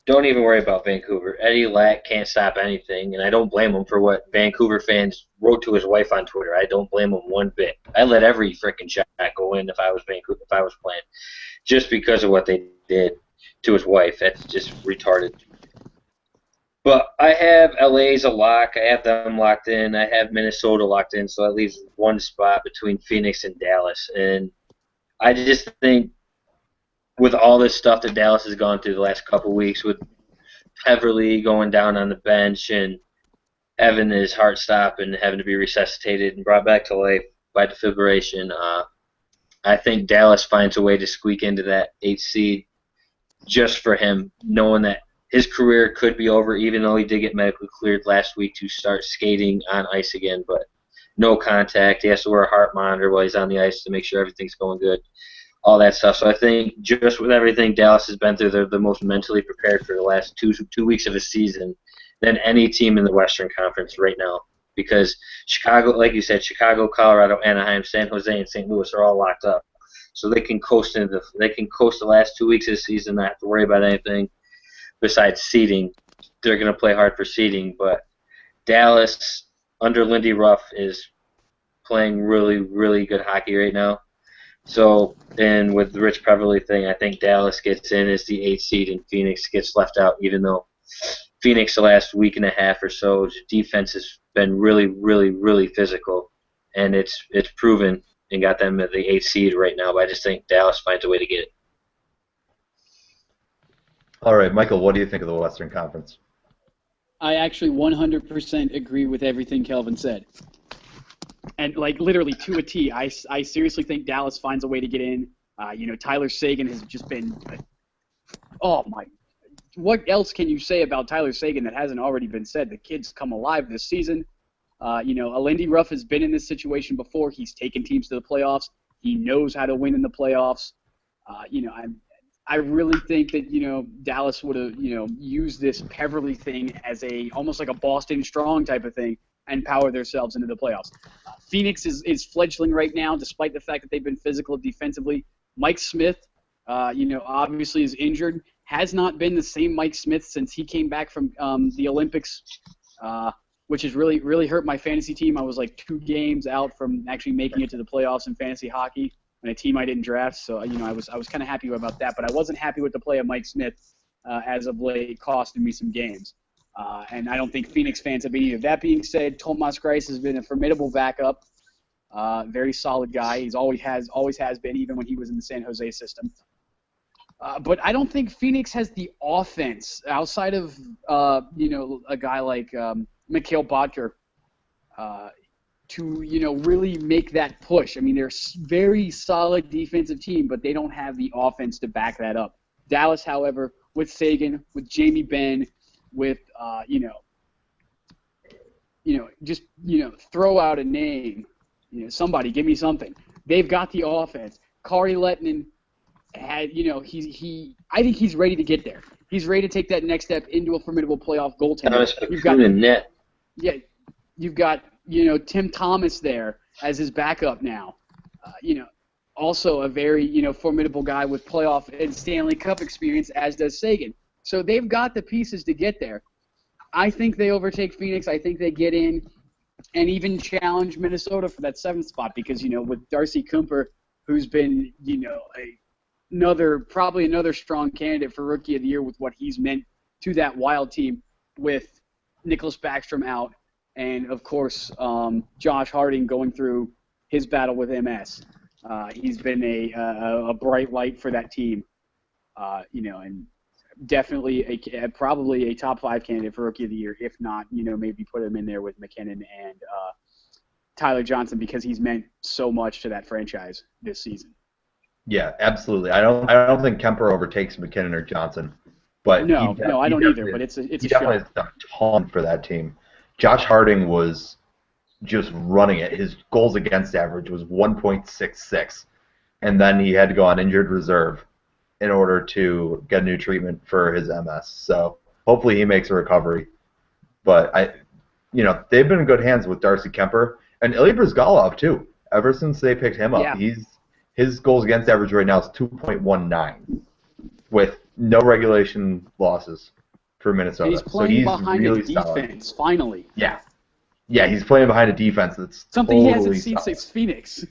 Don't even worry about Vancouver. Eddie Lack can't stop anything, and I don't blame him for what Vancouver fans wrote to his wife on Twitter. I don't blame him one bit. I let every freaking shot go in if I was Vancouver, if I was playing, just because of what they did to his wife. That's just retarded. But I have LA's a lock. I have them locked in. I have Minnesota locked in, so that leaves one spot between Phoenix and Dallas. And I just think with all this stuff that Dallas has gone through the last couple of weeks, with Beverly going down on the bench and having his heart stop and having to be resuscitated and brought back to life by defibrillation, I think Dallas finds a way to squeak into that 8th seed just for him, knowing that his career could be over, even though he did get medically cleared last week to start skating on ice again, but no contact. He has to wear a heart monitor while he's on the ice to make sure everything's going good, all that stuff. So I think just with everything Dallas has been through, they're the most mentally prepared for the last two weeks of a season than any team in the Western Conference right now, because Chicago, like you said, Chicago, Colorado, Anaheim, San Jose, and St. Louis are all locked up. So they can coast the last 2 weeks of the season, not have to worry about anything besides seeding. They're going to play hard for seeding, but Dallas under Lindy Ruff is playing really, really good hockey right now. So, and with the Rich Beverly thing, I think Dallas gets in as the 8th seed and Phoenix gets left out, even though Phoenix the last week and a half or so, defense has been really, really, really physical, and it's proven and got them at the 8th seed right now, but I just think Dallas finds a way to get it. All right, Michael, what do you think of the Western Conference? I actually 100% agree with everything Kelvin said. And, like, literally to a T, I seriously think Dallas finds a way to get in. Tyler Seguin has just been oh, my. What else can you say about Tyler Seguin that hasn't already been said? The kid's come alive this season. Lindy Ruff has been in this situation before. He's taken teams to the playoffs. He knows how to win in the playoffs. I really think that, Dallas would have, used this Beverly thing as almost like a Boston Strong type of thing and power themselves into the playoffs. Phoenix is fledgling right now, despite the fact that they've been physical defensively. Mike Smith, obviously is injured. Has not been the same Mike Smith since he came back from the Olympics, which has really, really hurt my fantasy team. I was like 2 games out from actually making it to the playoffs in fantasy hockey, and a team I didn't draft. So, I was kind of happy about that, but I wasn't happy with the play of Mike Smith as of late, costing me some games. And I don't think Phoenix fans have been either. That being said, Tomas Greiss has been a formidable backup, very solid guy. He's always has been, even when he was in the San Jose system. But I don't think Phoenix has the offense outside of a guy like Mikhail Bodker to really make that push. I mean, they're a very solid defensive team, but they don't have the offense to back that up. Dallas, however, with Seguin, with Jamie Benn, with throw out a name, somebody give me something. They've got the offense. Kari Lehtinen had, I think he's ready to get there. He's ready to take that next step into a formidable playoff goaltender. You've got net. Yeah, you've got Tim Thomas there as his backup now. Also a very formidable guy with playoff and Stanley Cup experience, as does Seguin. So they've got the pieces to get there. I think they overtake Phoenix. I think they get in and even challenge Minnesota for that 7th spot because with Darcy Kuemper, who's been probably another strong candidate for Rookie of the Year with what he's meant to that Wild team, with Nicholas Backstrom out, and of course Josh Harding going through his battle with MS. He's been a bright light for that team, and definitely probably a top 5 candidate for Rookie of the Year, if not maybe put him in there with McKinnon and Tyler Johnson because he's meant so much to that franchise this season. Yeah, absolutely. I don't think Kemper overtakes McKinnon or Johnson, but no, I don't either. But it's a definitely has done a ton for that team. Josh Harding was just running it. His goals against average was 1.66, and then he had to go on injured reserve. in order to get a new treatment for his MS. So hopefully he makes a recovery. But they've been in good hands with Darcy Kemper and Ilya Brizgalov too. Ever since they picked him up, Yeah. his goals against average right now is 2.19 with no regulation losses for Minnesota. And he's playing behind really a defense, solid. finally. Yeah, he's playing behind a defense that's Something totally he hasn't seen solid. since Phoenix.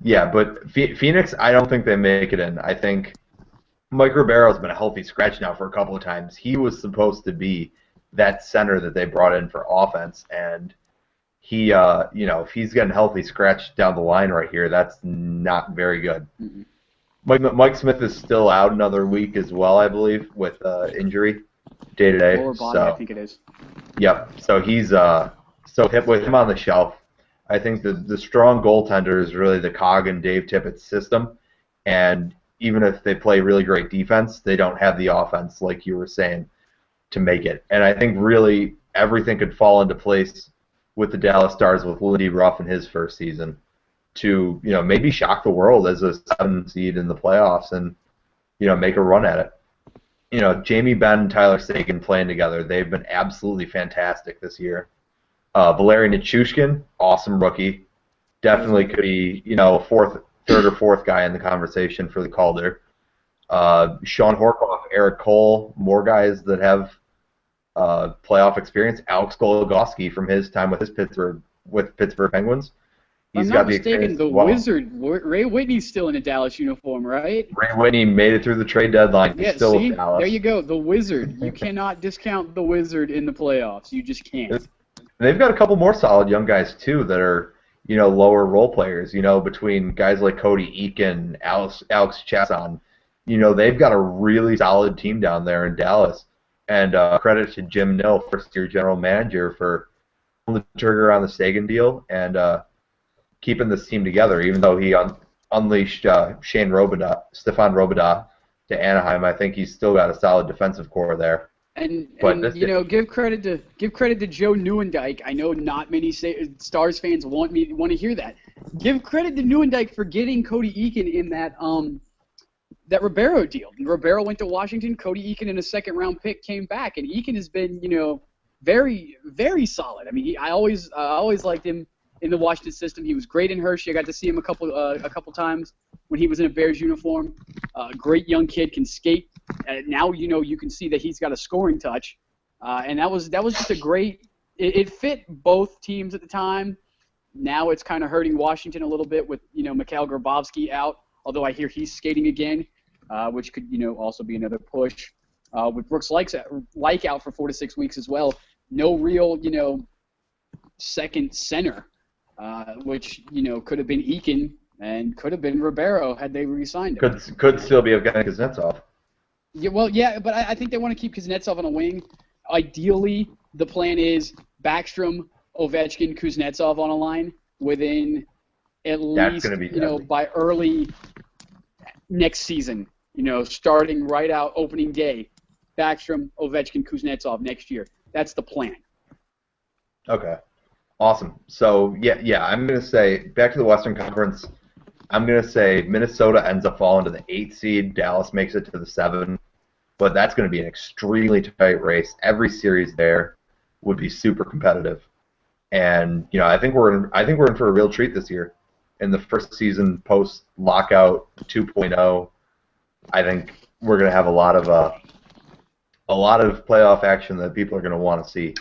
Yeah, but Phoenix, I don't think they make it in. I think Mike Ribeiro's been a healthy scratch now for a couple of times. He was supposed to be that center that they brought in for offense, and he, if he's getting healthy scratched down the line right here, that's not very good. Mm-hmm. Mike Smith is still out another week as well, I believe, with injury day to day. Lower body, I think it is. Yep. So he's hit with him on the shelf. I think the strong goaltender is really the Cog and Dave Tippett's system, and even if they play really great defense, they don't have the offense, like you were saying, to make it. And I think really everything could fall into place with the Dallas Stars with Lindy Ruff in his first season to maybe shock the world as a 7 seed in the playoffs and make a run at it. Jamie Benn and Tyler Seguin playing together, they've been absolutely fantastic this year. Valeri Nichushkin, awesome rookie. Definitely could be, third or fourth guy in the conversation for the Calder. Sean Horkoff, Eric Cole, more guys that have playoff experience. Alex Goligoski from his time with Pittsburgh Penguins. If I'm not mistaken, the Wizard, Ray Whitney's still in a Dallas uniform, right? Ray Whitney made it through the trade deadline. He's still with Dallas. There you go, the Wizard. You cannot discount the Wizard in the playoffs. You just can't. They've got a couple more solid young guys too that are lower role players. Between guys like Cody Eakin, Alex Chasson. They've got a really solid team down there in Dallas. And credit to Jim Nill, first-year general manager, for pulling the trigger on the Seguin deal and keeping this team together. Even though he unleashed Stefan Robidas to Anaheim, I think he's still got a solid defensive core there. And give credit to Joe Nieuwendyk. I know not many Stars fans want to hear that. Give credit to Nieuwendyk for getting Cody Eakin in that Ribeiro deal. Ribeiro went to Washington. Cody Eakin in a second-round pick came back, and Eakin has been very, very solid. I mean, I always liked him in the Washington system. He was great in Hershey. I got to see him a couple times when he was in a Bears uniform. Great young kid, can skate. Now you can see that he's got a scoring touch, and that was just a great. It fit both teams at the time. Now it's kind of hurting Washington a little bit with Mikhail Grabovski out. Although I hear he's skating again, which could also be another push. With Brooks Like out for 4 to 6 weeks as well. No real second center, which could have been Eakin and could have been Ribeiro had they re-signed him. Could still be Evgeny Kuznetsov. Yeah, but I think they want to keep Kuznetsov on a wing. Ideally, the plan is Backstrom, Ovechkin, Kuznetsov on a line within at least by early next season. Starting right out opening day, Backstrom, Ovechkin, Kuznetsov next year. That's the plan. Okay, awesome. So yeah, I'm gonna say back to the Western Conference. I'm going to say Minnesota ends up falling to the 8th seed. Dallas makes it to the 7th. But that's going to be an extremely tight race. Every series there would be super competitive. And I think we're in for a real treat this year. In the first season post lockout 2.0, I think we're going to have a lot of playoff action that people are going to want to see.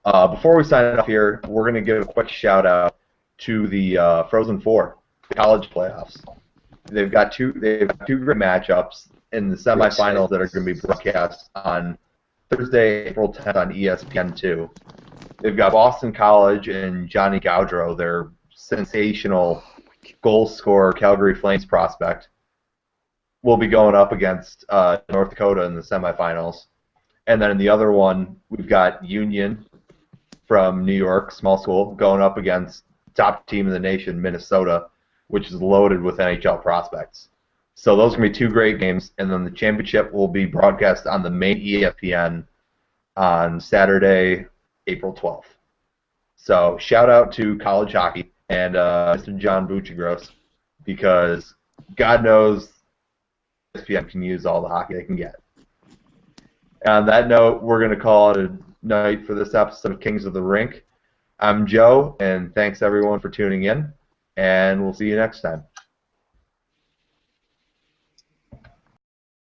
Before we sign off here, we're going to give a quick shout out to the Frozen Four. College playoffs. They've got two great matchups in the semifinals that are going to be broadcast on Thursday, April 10th on ESPN2. They've got Boston College and Johnny Gaudreau, their sensational goal scorer Calgary Flames prospect, will be going up against North Dakota in the semifinals. And then in the other one, we've got Union from New York, small school, going up against top team in the nation, Minnesota, which is loaded with NHL prospects. So those are going to be two great games, and then the championship will be broadcast on the main ESPN on Saturday, April 12th. So shout out to college hockey and Mr. John Buccigross, because God knows ESPN can use all the hockey they can get. And on that note, we're going to call it a night for this episode of Kings of the Rink. I'm Joe, and thanks everyone for tuning in, and we'll see you next time.